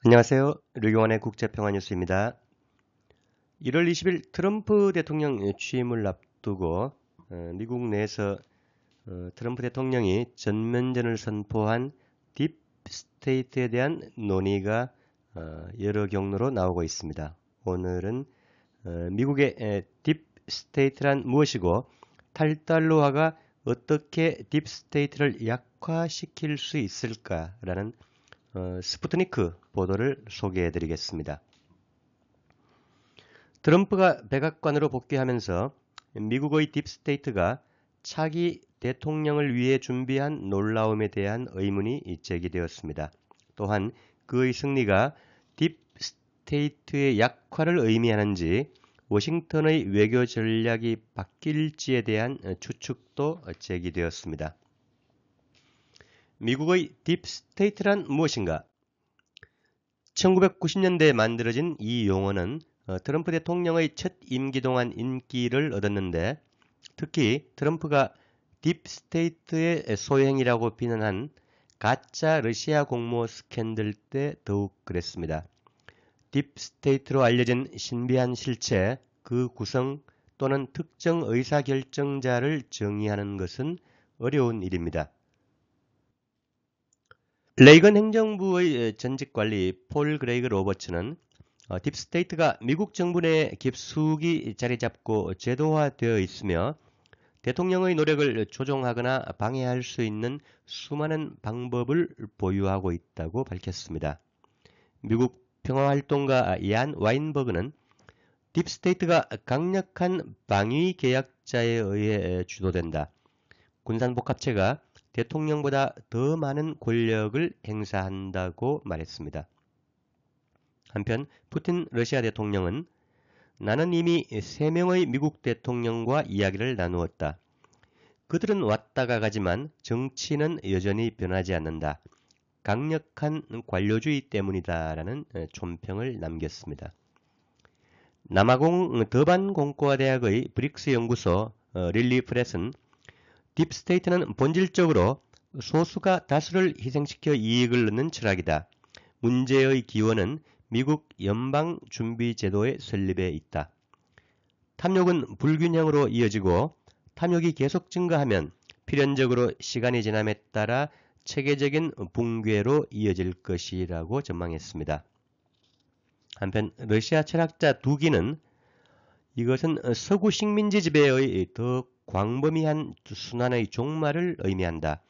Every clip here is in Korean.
안녕하세요. 류경환의 국제평화뉴스입니다. 1월 20일 트럼프 대통령 취임을 앞두고 미국 내에서 트럼프 대통령이 전면전을 선포한 딥스테이트에 대한 논의가 여러 경로로 나오고 있습니다. 오늘은 미국의 딥스테이트란 무엇이고 탈달러화가 어떻게 딥스테이트를 약화시킬 수 있을까라는 스푸트니크 보도를 소개해 드리겠습니다. 트럼프가 백악관으로 복귀하면서 미국의 딥스테이트가 차기 대통령을 위해 준비한 놀라움에 대한 의문이 제기되었습니다. 또한 그의 승리가 딥스테이트의 약화를 의미하는지 워싱턴의 외교 전략이 바뀔지에 대한 추측도 제기되었습니다. 미국의 딥스테이트란 무엇인가? 1990년대에 만들어진 이 용어는 트럼프 대통령의 첫 임기 동안 인기를 얻었는데 특히 트럼프가 딥스테이트의 소행이라고 비난한 가짜 러시아 공모 스캔들 때 더욱 그랬습니다. 딥스테이트로 알려진 신비한 실체, 그 구성 또는 특정 의사결정자를 정의하는 것은 어려운 일입니다. 레이건 행정부의 전직관리 폴 그레이그 로버츠는 딥스테이트가 미국 정부 내에 깊숙이 자리잡고 제도화되어 있으며 대통령의 노력을 조종하거나 방해할 수 있는 수많은 방법을 보유하고 있다고 밝혔습니다. 미국 평화활동가 얀 와인버그는 딥스테이트가 강력한 방위 계약자에 의해 주도된다. 군산복합체가 대통령보다 더 많은 권력을 행사한다고 말했습니다. 한편 푸틴 러시아 대통령은 나는 이미 3명의 미국 대통령과 이야기를 나누었다. 그들은 왔다가 가지만 정치는 여전히 변하지 않는다. 강력한 관료주의 때문이다 라는 촌평을 남겼습니다. 남아공 더반 공과대학의 브릭스 연구소 릴리 프렛은 딥스테이트는 본질적으로 소수가 다수를 희생시켜 이익을 얻는 철학이다. 문제의 기원은 미국 연방준비제도의 설립에 있다. 탐욕은 불균형으로 이어지고 탐욕이 계속 증가하면 필연적으로 시간이 지남에 따라 체계적인 붕괴로 이어질 것이라고 전망했습니다. 한편 러시아 철학자 두기는 이것은 서구 식민지 지배의 더 광범위한 순환의 종말을 의미한다.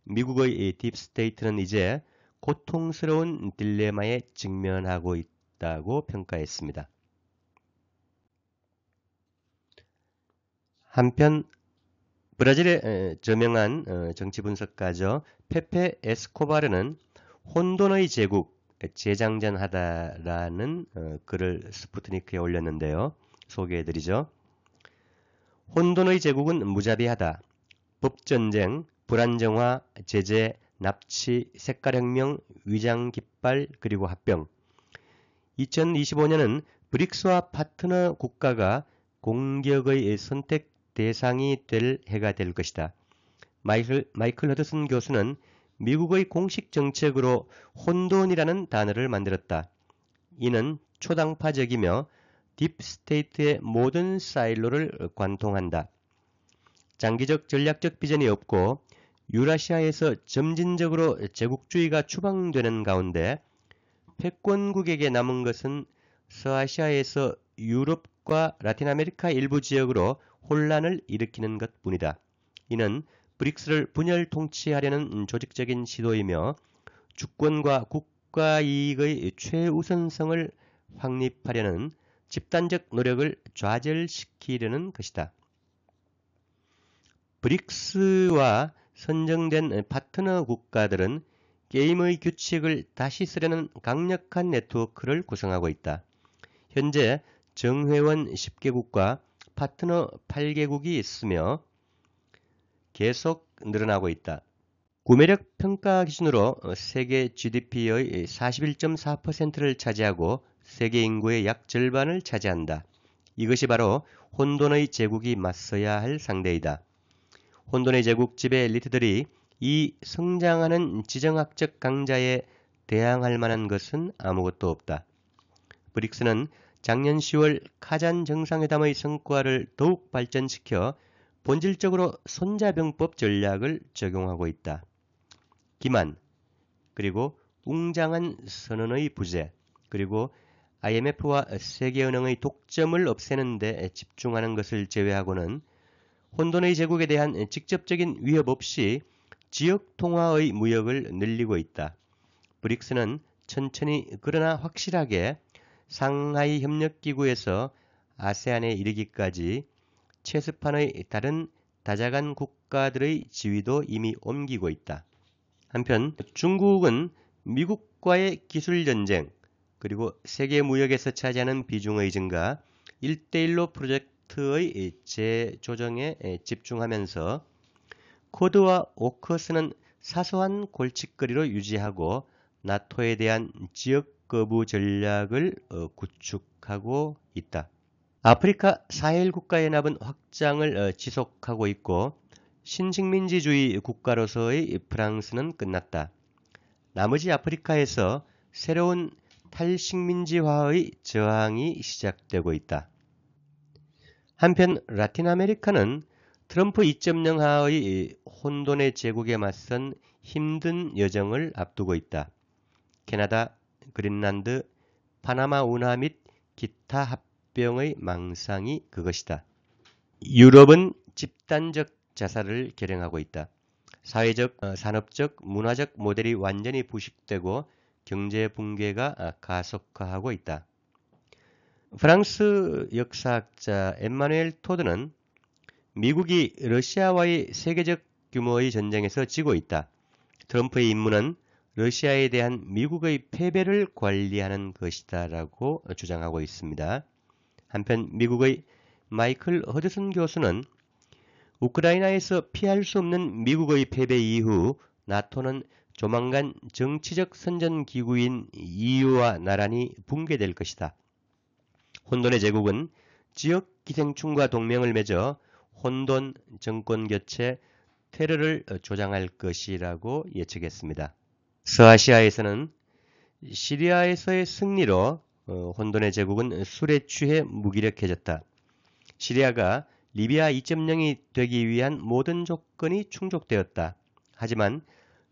미국의 딥스테이트는 이제 고통스러운 딜레마에 직면하고 있다고 평가했습니다. 한편 브라질의 저명한 정치 분석가죠. 페페 에스코바르는 혼돈의 제국 재장전하다라는 글을 스푸트니크에 올렸는데요. 소개해드리죠. 혼돈의 제국은 무자비하다. 법전쟁, 불안정화, 제재, 납치, 색깔혁명, 위장깃발, 그리고 합병. 2025년은 브릭스와 파트너 국가가 공격의 선택 대상이 될 해가 될 것이다. 마이클 허드슨 교수는 미국의 공식 정책으로 혼돈이라는 단어를 만들었다. 이는 초당파적이며 딥스테이트의 모든 사일로를 관통한다. 장기적 전략적 비전이 없고 유라시아에서 점진적으로 제국주의가 추방되는 가운데 패권국에게 남은 것은 서아시아에서 유럽과 라틴 아메리카 일부 지역으로 혼란을 일으키는 것뿐이다. 이는 브릭스를 분열 통치하려는 조직적인 시도이며 주권과 국가 이익의 최우선성을 확립하려는 집단적 노력을 좌절시키려는 것이다. 브릭스와 선정된 파트너 국가들은 게임의 규칙을 다시 쓰려는 강력한 네트워크를 구성하고 있다. 현재 정회원 10개국과 파트너 8개국이 있으며 계속 늘어나고 있다. 구매력 평가 기준으로 세계 GDP의 41.4%를 차지하고 세계 인구의 약 절반을 차지한다. 이것이 바로 혼돈의 제국이 맞서야 할 상대이다. 혼돈의 제국 지배 엘리트들이 이 성장하는 지정학적 강자에 대항할 만한 것은 아무것도 없다. 브릭스는 작년 10월 카잔 정상회담의 성과를 더욱 발전시켜 본질적으로 손자병법 전략을 적용하고 있다. 기만, 그리고 웅장한 선언의 부재, 그리고 IMF와 세계은행의 독점을 없애는 데 집중하는 것을 제외하고는 혼돈의 제국에 대한 직접적인 위협 없이 지역 통화의 무역을 늘리고 있다. 브릭스는 천천히 그러나 확실하게 상하이 협력기구에서 아세안에 이르기까지 체스판의 다른 다자간 국가들의 지위도 이미 옮기고 있다. 한편 중국은 미국과의 기술전쟁, 그리고 세계 무역에서 차지하는 비중의 증가, 1대1로 프로젝트의 재조정에 집중하면서 쿼드와 오커스는 사소한 골칫거리로 유지하고 나토에 대한 지역 거부 전략을 구축하고 있다. 아프리카 사헬 국가연합은 확장을 지속하고 있고 신식민지주의 국가로서의 프랑스는 끝났다. 나머지 아프리카에서 새로운 탈식민지화의 저항이 시작되고 있다. 한편 라틴 아메리카는 트럼프 2.0 하의 혼돈의 제국에 맞선 힘든 여정을 앞두고 있다. 캐나다, 그린란드, 파나마 운하 및 기타 합병의 망상이 그것이다. 유럽은 집단적 자살을 결행하고 있다. 사회적, 산업적, 문화적 모델이 완전히 부식되고 경제 붕괴가 가속화하고 있다. 프랑스 역사학자 엠마누엘 토드는 미국이 러시아와의 세계적 규모의 전쟁에서 지고 있다. 트럼프의 임무는 러시아에 대한 미국의 패배를 관리하는 것이다 라고 주장하고 있습니다. 한편 미국의 마이클 허드슨 교수는 우크라이나에서 피할 수 없는 미국의 패배 이후 나토는 조만간 정치적 선전기구인 EU와 나란히 붕괴될 것이다. 혼돈의 제국은 지역 기생충과 동맹을 맺어 혼돈, 정권교체, 테러를 조장할 것이라고 예측했습니다. 서아시아에서는 시리아에서의 승리로 혼돈의 제국은 술에 취해 무기력해졌다. 시리아가 리비아 2.0이 되기 위한 모든 조건이 충족되었다. 하지만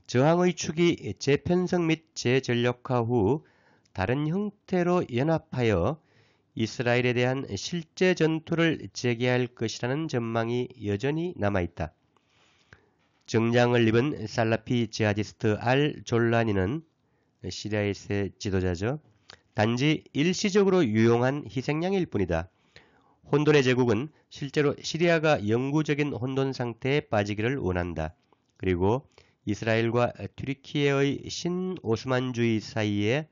저항의 축이 재편성 및 재전력화 후 다른 형태로 연합하여 이스라엘에 대한 실제 전투를 재개할 것이라는 전망이 여전히 남아있다. 정장을 입은 살라피 지하디스트 알 졸라니는 시리아의 지도자죠. 단지 일시적으로 유용한 희생양일 뿐이다. 혼돈의 제국은 실제로 시리아가 영구적인 혼돈 상태에 빠지기를 원한다. 그리고 이스라엘과 튀르키예의 신오스만주의 사이에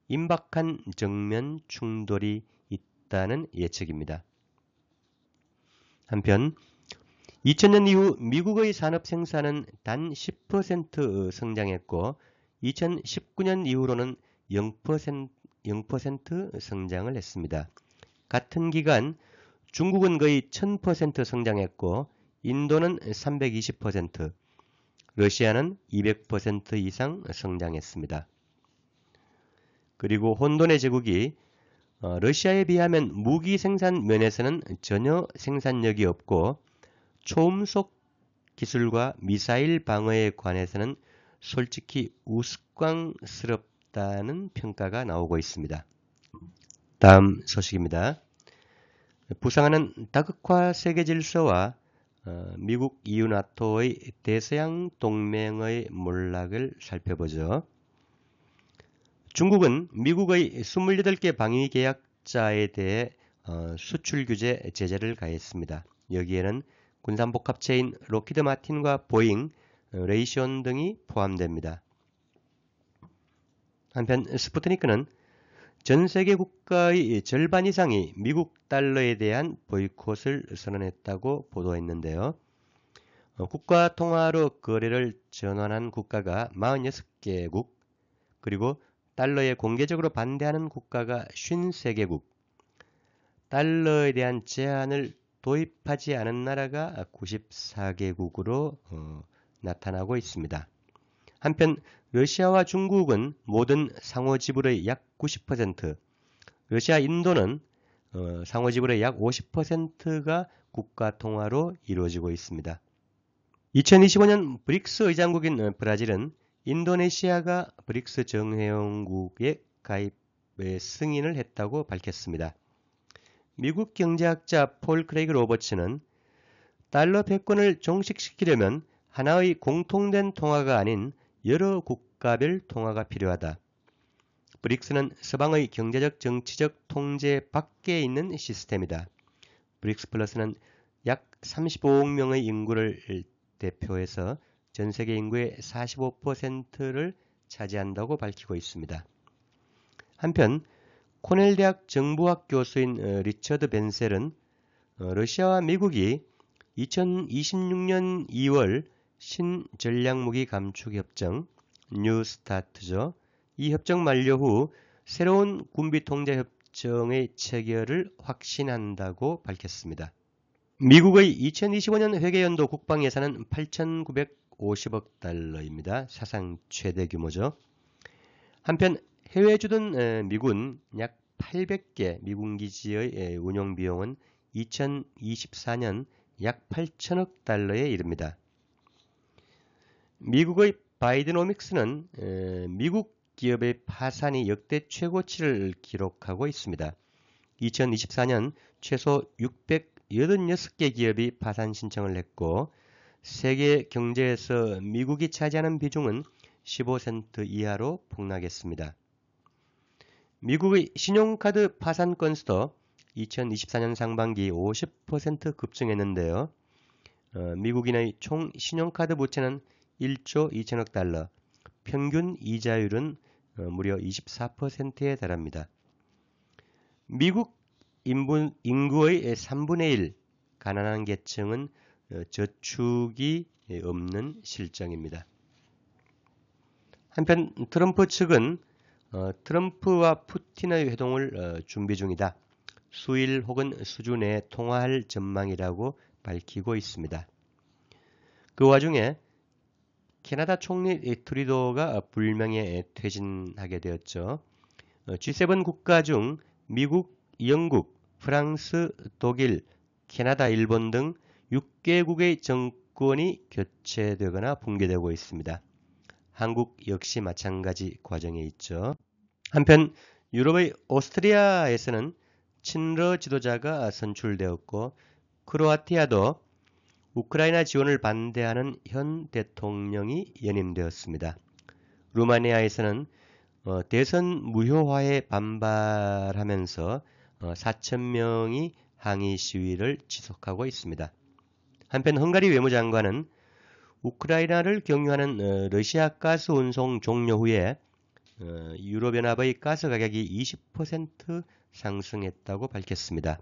임박한 정면 충돌이 있다는 예측입니다. 한편 2000년 이후 미국의 산업 생산은 단 10% 성장했고 2019년 이후로는 0% 성장을 했습니다. 같은 기간 중국은 거의 1000% 성장했고 인도는 320%, 러시아는 200% 이상 성장했습니다. 그리고 혼돈의 제국이 러시아에 비하면 무기 생산 면에서는 전혀 생산력이 없고 초음속 기술과 미사일 방어에 관해서는 솔직히 우스꽝스럽다는 평가가 나오고 있습니다. 다음 소식입니다. 부상하는 다극화 세계 질서와 미국, EU, 나토의 대서양 동맹의 몰락을 살펴보죠. 중국은 미국의 28개 방위 계약자에 대해 수출 규제 제재를 가했습니다. 여기에는 군산복합체인 록히드 마틴과 보잉, 레이시온 등이 포함됩니다. 한편 스푸트니크는 전 세계 국가의 절반 이상이 미국 달러에 대한 보이콧을 선언했다고 보도했는데요. 국가 통화로 거래를 전환한 국가가 46개국, 그리고 달러에 공개적으로 반대하는 국가가 53개국, 달러에 대한 제한을 도입하지 않은 나라가 94개국으로 나타나고 있습니다. 한편 러시아와 중국은 모든 상호지불의 약 90%, 러시아, 인도는 상호지불의 약 50%가 국가통화로 이루어지고 있습니다. 2025년 브릭스 의장국인 브라질은 인도네시아가 브릭스 정회원국에 가입에 승인을 했다고 밝혔습니다. 미국 경제학자 폴 크레이그 로버츠는 달러 패권을 종식시키려면 하나의 공통된 통화가 아닌 여러 국가별 통화가 필요하다. 브릭스는 서방의 경제적 정치적 통제 밖에 있는 시스템이다. 브릭스 플러스는 약 35억 명의 인구를 대표해서 전 세계 인구의 45%를 차지한다고 밝히고 있습니다. 한편 코넬 대학 정부학 교수인 리처드 벤셀은 러시아와 미국이 2026년 2월 신전략무기 감축협정 뉴 스타트죠. 이 협정 만료 후 새로운 군비통제협정의 체결을 확신한다고 밝혔습니다. 미국의 2025년 회계연도 국방예산은 8,950억 달러입니다. 사상 최대 규모죠. 한편 해외 주둔 미군 약 800개 미군 기지의 운용 비용은 2024년 약 8천억 달러에 이릅니다. 미국의 바이드노믹스는 미국 기업의 파산이 역대 최고치를 기록하고 있습니다. 2024년 최소 686개 기업이 파산 신청을 했고 세계 경제에서 미국이 차지하는 비중은 15% 이하로 폭락했습니다. 미국의 신용카드 파산 건수도 2024년 상반기 50% 급증했는데요. 미국인의 총 신용카드 부채는 1조 2천억 달러, 평균 이자율은 무려 24%에 달합니다. 미국 인구의 3분의 1, 가난한 계층은 저축이 없는 실정입니다. 한편 트럼프 측은 트럼프와 푸틴의 회동을 준비 중이다. 수일 혹은 수주 내에 통화할 전망이라고 밝히고 있습니다. 그 와중에 캐나다 총리 트루도가 불명예 퇴진하게 되었죠. G7 국가 중 미국, 영국, 프랑스, 독일, 캐나다, 일본 등 6개국의 정권이 교체되거나 붕괴되고 있습니다. 한국 역시 마찬가지 과정에 있죠. 한편 유럽의 오스트리아에서는 친러 지도자가 선출되었고 크로아티아도 우크라이나 지원을 반대하는 현 대통령이 연임되었습니다. 루마니아에서는 대선 무효화에 반발하면서 4,000명이 항의 시위를 지속하고 있습니다. 한편 헝가리 외무장관은 우크라이나를 경유하는 러시아 가스 운송 종료 후에 유럽연합의 가스 가격이 20% 상승했다고 밝혔습니다.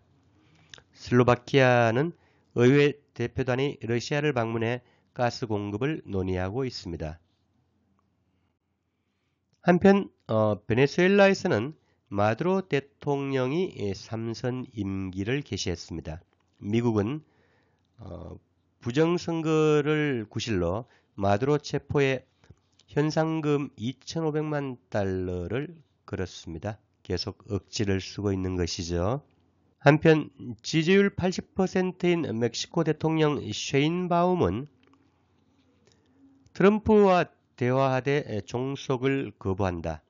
슬로바키아는 의회 대표단이 러시아를 방문해 가스 공급을 논의하고 있습니다. 한편 베네수엘라에서는 마두로 대통령이 3선 임기를 개시했습니다. 미국은 부정선거를 구실로 마두로 체포에 현상금 2,500만 달러를 걸었습니다. 계속 억지를 쓰고 있는 것이죠. 한편 지지율 80%인 멕시코 대통령 쉐인바움은 트럼프와 대화하되 종속을 거부한다.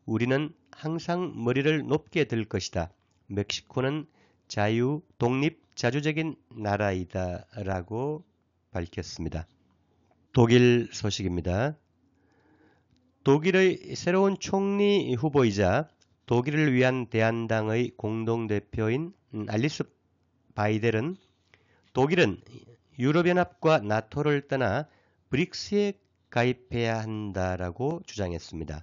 우리는 항상 머리를 높게 들 것이다. 멕시코는 자유, 독립, 자주적인 나라이다 라고 밝혔습니다. 독일 소식입니다. 독일의 새로운 총리 후보이자 독일을 위한 대한당의 공동대표인 알리스 바이델은 독일은 유럽연합과 나토를 떠나 브릭스에 가입해야 한다라고 주장했습니다.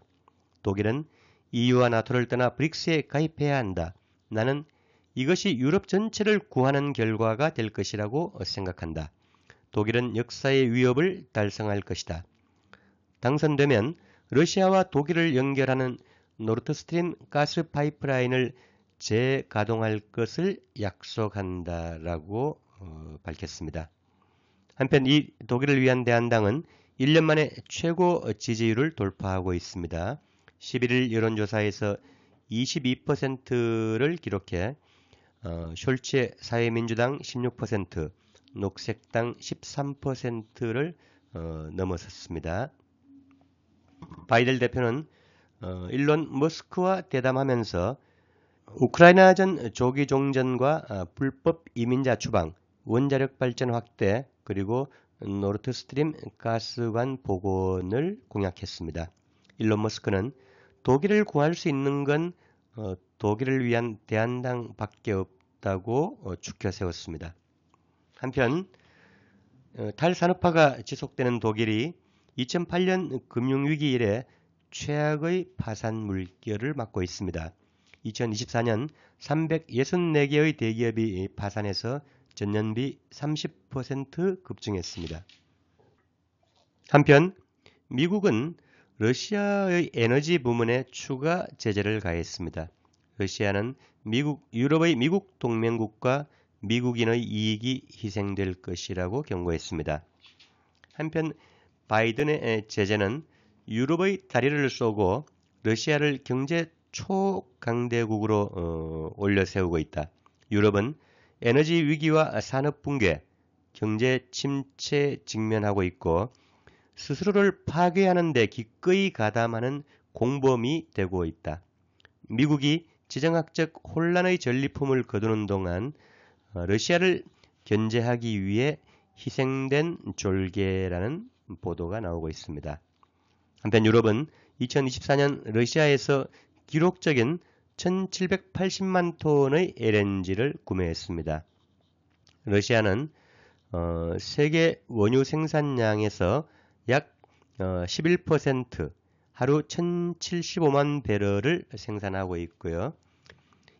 독일은 EU와 나토를 떠나 브릭스에 가입해야 한다. 나는 이것이 유럽 전체를 구하는 결과가 될 것이라고 생각한다. 독일은 역사의 위협을 달성할 것이다. 당선되면 러시아와 독일을 연결하는 노르드스트림 가스 파이프라인을 재가동할 것을 약속한다라고 밝혔습니다. 한편 이 독일을 위한 대한당은 1년 만에 최고 지지율을 돌파하고 있습니다. 11일 여론조사에서 22%를 기록해 숄츠의 사회민주당 16%, 녹색당 13%를 넘어섰습니다. 바이든 대표는 일론 머스크와 대담하면서 우크라이나전 조기 종전과 불법 이민자 추방, 원자력 발전 확대, 그리고 노르드스트림 가스관 복원을 공약했습니다. 일론 머스크는 독일을 구할 수 있는 건 독일을 위한 대한당밖에 없다고 추켜 세웠습니다. 한편 탈산업화가 지속되는 독일이 2008년 금융위기 이래 최악의 파산 물결을 맞고 있습니다. 2024년 364개의 대기업이 파산해서 전년비 30% 급증했습니다. 한편 미국은 러시아의 에너지 부문에 추가 제재를 가했습니다. 러시아는 유럽의 미국 동맹국과 미국인의 이익이 희생될 것이라고 경고했습니다. 한편 바이든의 제재는 유럽의 다리를 쏘고 러시아를 경제 초강대국으로 올려세우고 있다. 유럽은 에너지 위기와 산업 붕괴, 경제 침체에 직면하고 있고 스스로를 파괴하는 데 기꺼이 가담하는 공범이 되고 있다. 미국이 지정학적 혼란의 전리품을 거두는 동안 러시아를 견제하기 위해 희생된 졸개라는 보도가 나오고 있습니다. 한편 유럽은 2024년 러시아에서 기록적인 1780만 톤의 LNG를 구매했습니다. 러시아는 세계 원유 생산량에서 약 11% 하루 1075만 배럴을 생산하고 있고요.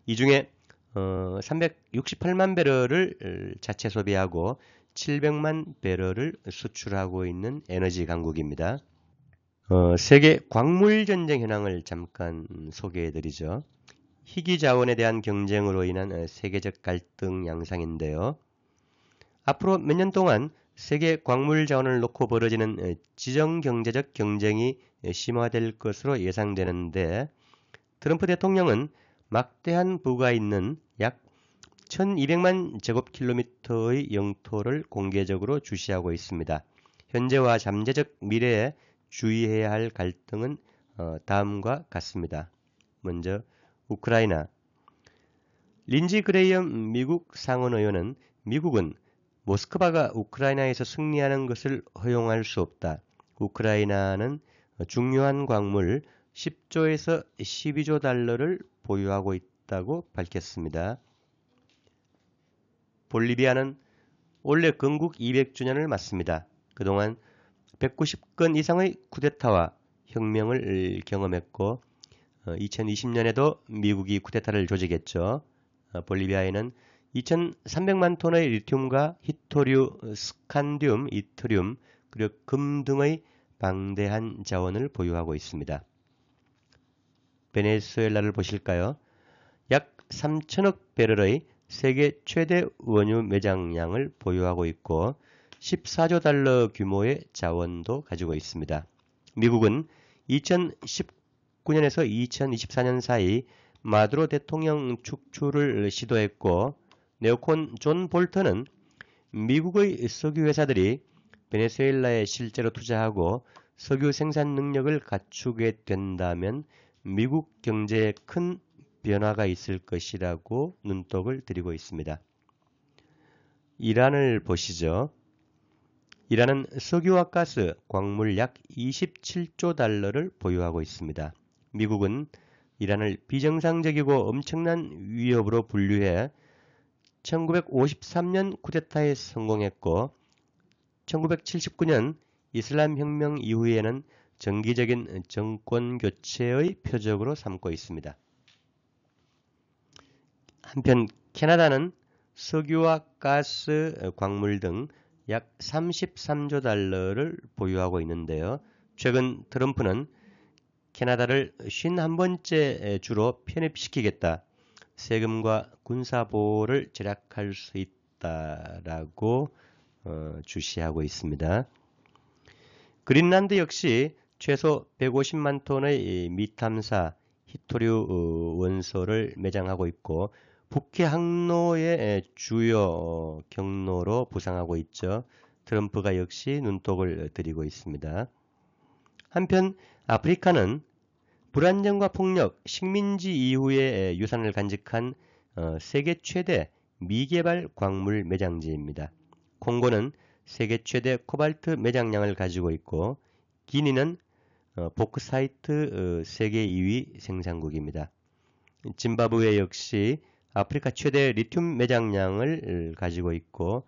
이 중에 368만 배럴을 자체 소비하고 700만 배럴을 수출하고 있는 에너지 강국입니다. 세계 광물 전쟁 현황을 잠깐 소개해드리죠. 희귀 자원에 대한 경쟁으로 인한 세계적 갈등 양상인데요. 앞으로 몇 년 동안 세계 광물 자원을 놓고 벌어지는 지정 경제적 경쟁이 심화될 것으로 예상되는데 트럼프 대통령은 막대한 부가 있는 약 1200만 제곱킬로미터의 영토를 공개적으로 주시하고 있습니다. 현재와 잠재적 미래에 주의해야 할 갈등은 다음과 같습니다. 먼저 우크라이나. 린지 그레이엄 미국 상원의원은 미국은 모스크바가 우크라이나에서 승리하는 것을 허용할 수 없다. 우크라이나는 중요한 광물 10조에서 12조 달러를 보유하고 있다고 밝혔습니다. 볼리비아는 올해 건국 200주년을 맞습니다. 그동안 190건 이상의 쿠데타와 혁명을 경험했고 2020년에도 미국이 쿠데타를 조직했죠. 볼리비아에는 2,300만 톤의 리튬과 히토류, 스칸듐, 이트륨, 그리고 금 등의 방대한 자원을 보유하고 있습니다. 베네수엘라를 보실까요? 약 3천억 배럴의 세계 최대 원유 매장량을 보유하고 있고 14조 달러 규모의 자원도 가지고 있습니다. 미국은 2019년에서 2024년 사이 마두로 대통령 축출을 시도했고 네오콘 존 볼턴은 미국의 석유 회사들이 베네수엘라에 실제로 투자하고 석유 생산 능력을 갖추게 된다면 미국 경제에 큰 변화가 있을 것이라고 눈독을 들이고 있습니다. 이란을 보시죠. 이란은 석유와 가스, 광물 약 27조 달러를 보유하고 있습니다. 미국은 이란을 비정상적이고 엄청난 위협으로 분류해 1953년 쿠데타에 성공했고 1979년 이슬람 혁명 이후에는 정기적인 정권 교체의 표적으로 삼고 있습니다. 한편 캐나다는 석유와 가스, 광물 등 약 33조 달러를 보유하고 있는데요. 최근 트럼프는 캐나다를 51번째 주로 편입시키겠다. 세금과 군사보호를 절약할 수 있다라고 주시하고 있습니다. 그린란드 역시 최소 150만 톤의 미탐사 히토류 원소를 매장하고 있고 북해 항로의 주요 경로로 부상하고 있죠. 트럼프가 역시 눈독을 들이고 있습니다. 한편 아프리카는 불안정과 폭력, 식민지 이후의 유산을 간직한 세계 최대 미개발 광물 매장지입니다. 콩고는 세계 최대 코발트 매장량을 가지고 있고 기니는 보크사이트 세계 2위 생산국입니다. 짐바브웨 역시 아프리카 최대 리튬 매장량을 가지고 있고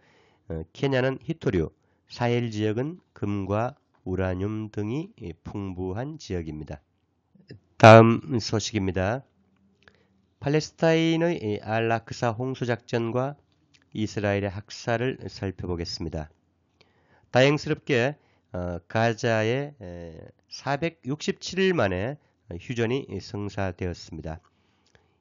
케냐는 히토류, 사헬 지역은 금과 우라늄 등이 풍부한 지역입니다. 다음 소식입니다. 팔레스타인의 알라크사 홍수작전과 이스라엘의 학살을 살펴보겠습니다. 다행스럽게 가자에 467일 만에 휴전이 성사되었습니다.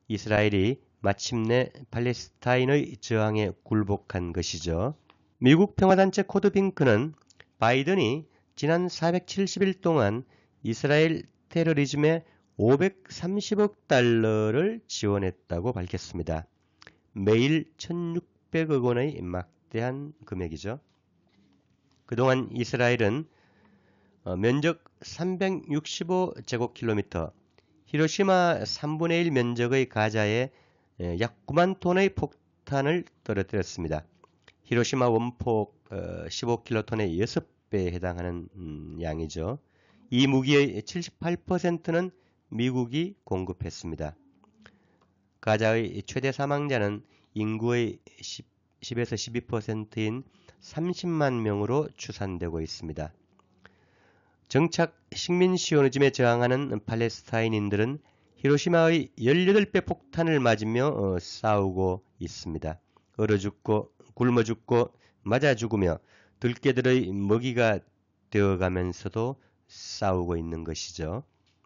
이스라엘이 마침내 팔레스타인의 저항에 굴복한 것이죠. 미국 평화단체 코드핑크는 바이든이 지난 470일 동안 이스라엘 테러리즘에 530억 달러를 지원했다고 밝혔습니다. 매일 1600억 원의 막대한 금액이죠. 그동안 이스라엘은 면적 365제곱킬로미터, 히로시마 3분의 1 면적의 가자에 약 9만 톤의 폭탄을 떨어뜨렸습니다. 히로시마 원폭 15킬로톤의 6배에 해당하는 양이죠. 이 무기의 78%는 미국이 공급했습니다. 가자의 최대 사망자는 인구의 10에서 12%인 30만 명으로 추산되고 있습니다. 정착 식민 시오니즘에 저항하는 팔레스타인인들은 히로시마의 18배 폭탄을 맞으며 싸우고 있습니다. 얼어 죽고 굶어 죽고 맞아 죽으며 들개들의 먹이가 되어가면서도 싸우고 있는 것이죠.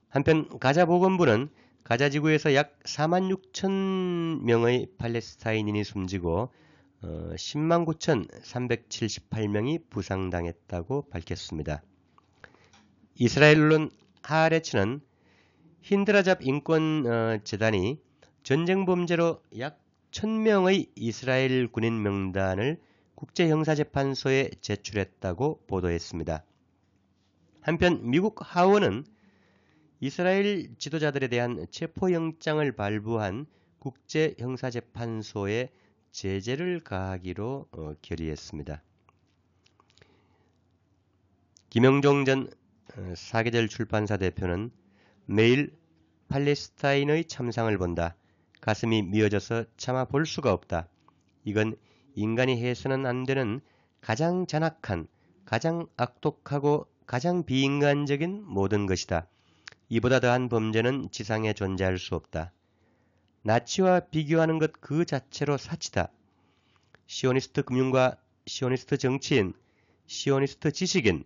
한편 가자 보건부는 가자 지구에서 약 4만 6천 명의 팔레스타인인이 숨지고 10만 9,378명이 부상당했다고 밝혔습니다. 이스라엘 언론 하아레츠는 힌드라잡 인권재단이 전쟁 범죄로 약 1000명의 이스라엘 군인 명단을 국제형사재판소에 제출했다고 보도했습니다. 한편 미국 하원은 이스라엘 지도자들에 대한 체포영장을 발부한 국제형사재판소에 제재를 가하기로 결의했습니다. 김영종 전 사계절 출판사 대표는 매일 팔레스타인의 참상을 본다. 가슴이 미어져서 차마 볼 수가 없다. 이건 인간이 해서는 안 되는 가장 잔악한, 가장 악독하고 가장 비인간적인 모든 것이다. 이보다 더한 범죄는 지상에 존재할 수 없다. 나치와 비교하는 것 그 자체로 사치다. 시오니스트 금융가, 시오니스트 정치인, 시오니스트 지식인,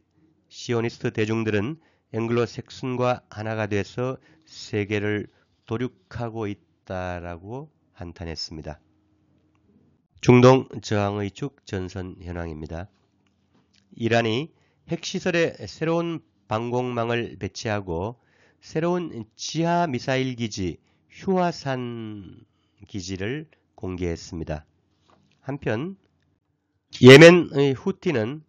시오니스트 대중들은 앵글로색슨과 하나가 돼서 세계를 도륙하고 있다라고 한탄했습니다. 중동 저항의 축 전선 현황입니다. 이란이 핵시설에 새로운 방공망을 배치하고 새로운 지하 미사일 기지 휴화산 기지를 공개했습니다. 한편 예멘의 후티는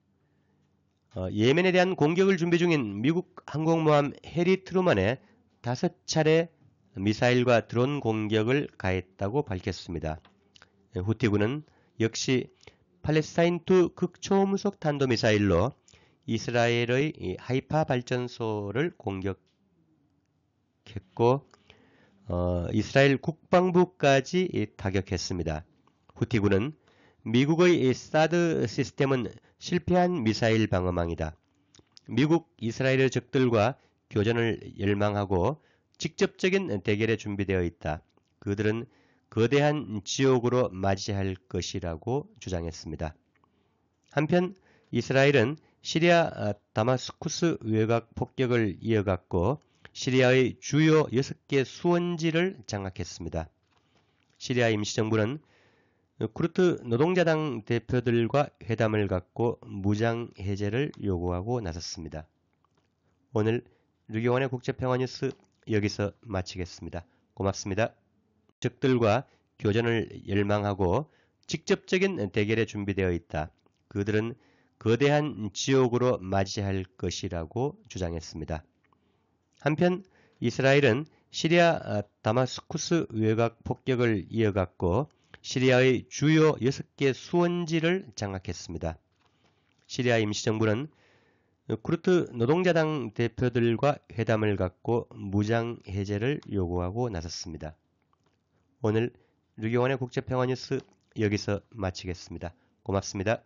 예멘에 대한 공격을 준비 중인 미국 항공모함 해리 트루먼에 5차례 미사일과 드론 공격을 가했다고 밝혔습니다. 후티군은 역시 팔레스타인2 극초음속 탄도미사일로 이스라엘의 하이파 발전소를 공격했고 이스라엘 국방부까지 타격했습니다. 후티군은 미국의 사드 시스템은 실패한 미사일 방어망이다. 미국 이스라엘의 적들과 교전을 열망하고 직접적인 대결에 준비되어 있다. 그들은 거대한 지옥으로 맞이할 것이라고 주장했습니다. 한편 이스라엘은 시리아 다마스쿠스 외곽 폭격을 이어갔고 시리아의 주요 6개 수원지를 장악했습니다. 시리아 임시정부는 쿠르드 노동자당 대표들과 회담을 갖고 무장 해제를 요구하고 나섰습니다. 오늘 류경원의 국제평화뉴스 여기서 마치겠습니다. 고맙습니다. 적들과 교전을 열망하고 직접적인 대결에 준비되어 있다. 그들은 거대한 지옥으로 맞이할 것이라고 주장했습니다. 한편 이스라엘은 시리아 다마스쿠스 외곽 폭격을 이어갔고 시리아의 주요 6개 수원지를 장악했습니다. 시리아 임시정부는 쿠르드 노동자당 대표들과 회담을 갖고 무장 해제를 요구하고 나섰습니다. 오늘 류경원의 국제평화뉴스 여기서 마치겠습니다. 고맙습니다.